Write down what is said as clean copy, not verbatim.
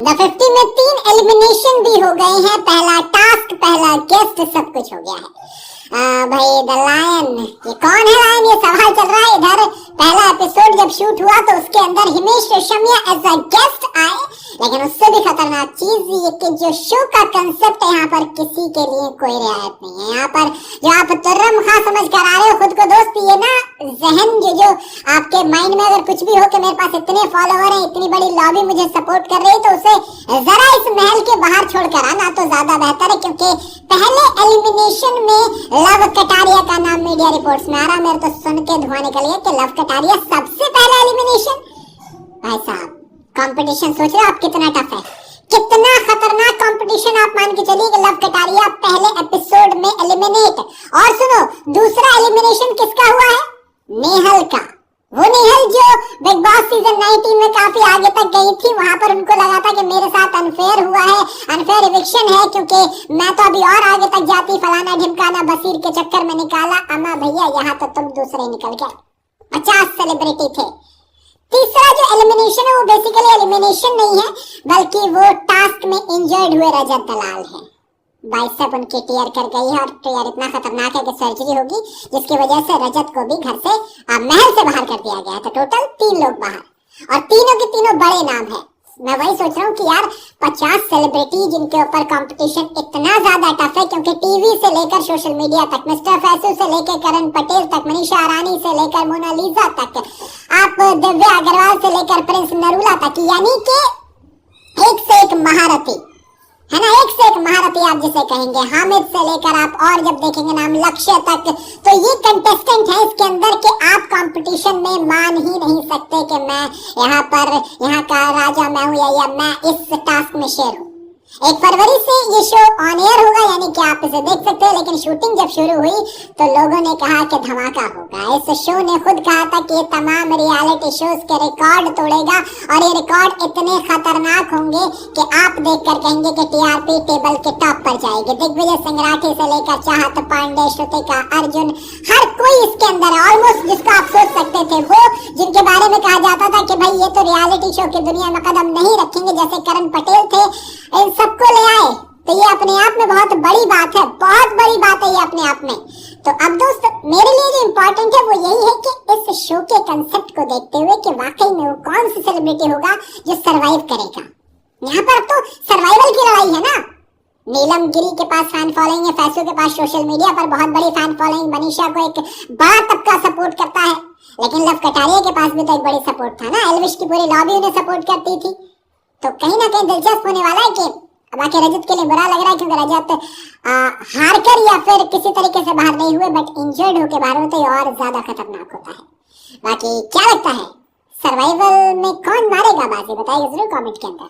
The 50 में 3 elimination भी हो गए हैं, पहला टास्क, पहला गेस्ट, सब कुछ हो गया है। भाई द लायन, ये कौन है लायन, ये सवाल चल रहा है इधर। पहला एपिसोड जब शूट हुआ तो उसके अंदर Himesh Reshammiya as a guest आए, लेकिन उससे भी खतरनाक चीज ये कि जो शो का कंसेप्ट है यहाँ पर किसी के लिए कोई रियायत नहीं है। यहाँ पर जो आप तुर्रम खां समझ कर आ रहे हो खुद को दोस्त, ये ना जहन जो आपके माइंड में अगर कुछ भी हो कि मेरे पास इतने फॉलोवर हैं, इतनी बड़ी लॉबी मुझे सपोर्ट कर रही है, तो उसे जरा इस महल के बाहर छोड़कर आना तो ज्यादा बेहतर है। क्योंकि पहले एलिमिनेशन में लव कटारिया का नाम मीडिया रिपोर्ट्स में आ रहा, मेरे तो सुन के धुआं निकल गया कि लव कटारिया सबसे पहला एलिमिनेशन। भाई साहब कंपटीशन सोच रहे हो आप कितना टफ है, कितना खतरनाक कंपटीशन। आप मान के चलिए कि लव कटारिया पहले एपिसोड में एलिमिनेट, और सुनो दूसरा एलिमिनेशन किसका हुआ है, नेहल का। वो नेहल जो बिग बॉस सीजन 19 में काफी आगे तक गई थी, वहां पर उनको लगा था कि मेरे साथ अनफेयर हुआ है, अनफेयर इविक्शन है, क्योंकि मैं तो अभी और आगे तक जाती, फलाना ढिमकाना बसीर के चक्कर में निकाला। अम्मा भैया यहाँ तो तुम दूसरे निकल गए, 50 सेलिब्रिटी थे। तीसरा जो एलिमिनेशन है वो बेसिकली एलिमिनेशन नहीं है, बल्कि वो टास्क में इंजर्ड हुए रजत दलाल है। बाइसेप उनकी टीयर कर गई है, और टीयर इतना खतरनाक है कि सर्जरी होगी, जिसकी वजह से रजत को भी घर से महल से बाहर कर दिया गया है। तो टोटल 3 लोग बाहर, और तीनों के तीनों बड़े नाम है। मैं वही सोच रहा हूँ कि यार 50 सेलिब्रिटी जिनके ऊपर कंपटीशन इतना ज्यादा टफ है, क्योंकि टीवी से लेकर सोशल मीडिया तक, मिस्टर फैसू से लेकर करण पटेल तक, मनीषा अरानी से लेकर मोनालिसा तक, आप दिव्या अग्रवाल से लेकर प्रिंस नरूला तक, यानी कि एक से एक महारथी है ना, एक से एक महारथी आप जिसे कहेंगे, हामिद से लेकर आप और जब देखेंगे नाम लक्ष्य तक, तो ये कंटेस्टेंट है इसके अंदर कि आप कंपटीशन में मान ही नहीं सकते कि मैं यहाँ का राजा मैं हूँ, या मैं इस टास्क में शेर हूँ। 1 फरवरी से ये शो ऑन एयर होगा, यानी कि आप इसे देख सकते हैं, लेकिन शूटिंग जब शुरू हुई तो लोगों ने कहा कि धमाका होगा। इस शो ने खुद कहा था कि ये तमाम रियलिटी शोज के रिकॉर्ड तोड़ेगा, और ये रिकॉर्ड इतने खतरनाक होंगे कि आप देखकर कहेंगे कि टीआरपी टेबल के टॉप पर जाएगी। दिग्विजय सिंह राठी से लेकर चाहत पांडे, श्रुतिका, अर्जुन, हर कोई इसके अंदर है ऑलमोस्ट, जिसको आप सोच सकते थे। वो जिनके बारे में कहा जाता था कि भाई ये तो रियलिटी शो की दुनिया में कदम नहीं रखेंगे, जैसे करण पटेल थे, इन सबको ले आए, तो ये अपने आप में बहुत बड़ी बात है, बहुत बड़ी बात है ये अपने आप में। तो अब दोस्त मेरे लिए जो इम्पोर्टेंट है वो यही है कि इस शो के कंसेप्ट को देखते हुए कि वाकई में वो कौन सी सेलिब्रिटी होगा जो सरवाइव करेगा। यहाँ पर तो सर्वाइवल की लड़ाई है ना। नीलम गिरी के पास फैन फॉलोइंग है, फैसू के पास सोशल मीडिया पर बहुत बड़ी फैन फॉलोइंग, मनीषा को एक बड़ा तबका सपोर्ट करता है, लेकिन लव कटारिया के पास भी तो एक बड़ी सपोर्ट था ना, एल्विश की पूरी लॉबी उन्हें सपोर्ट करती थी। तो कहीं ना कहीं दिलचस्प होने वाला है कि बाकी रजत के लिए बुरा लग रहा है, क्योंकि रजत हार कर या फिर किसी तरीके से बाहर नहीं हुए, बट इंजर्ड होकर बाहर होते और ज्यादा खतरनाक होता है। बाकी क्या लगता है सर्वाइवल में कौन मारेगा बाजी, बताइए जरूर कमेंट के अंदर।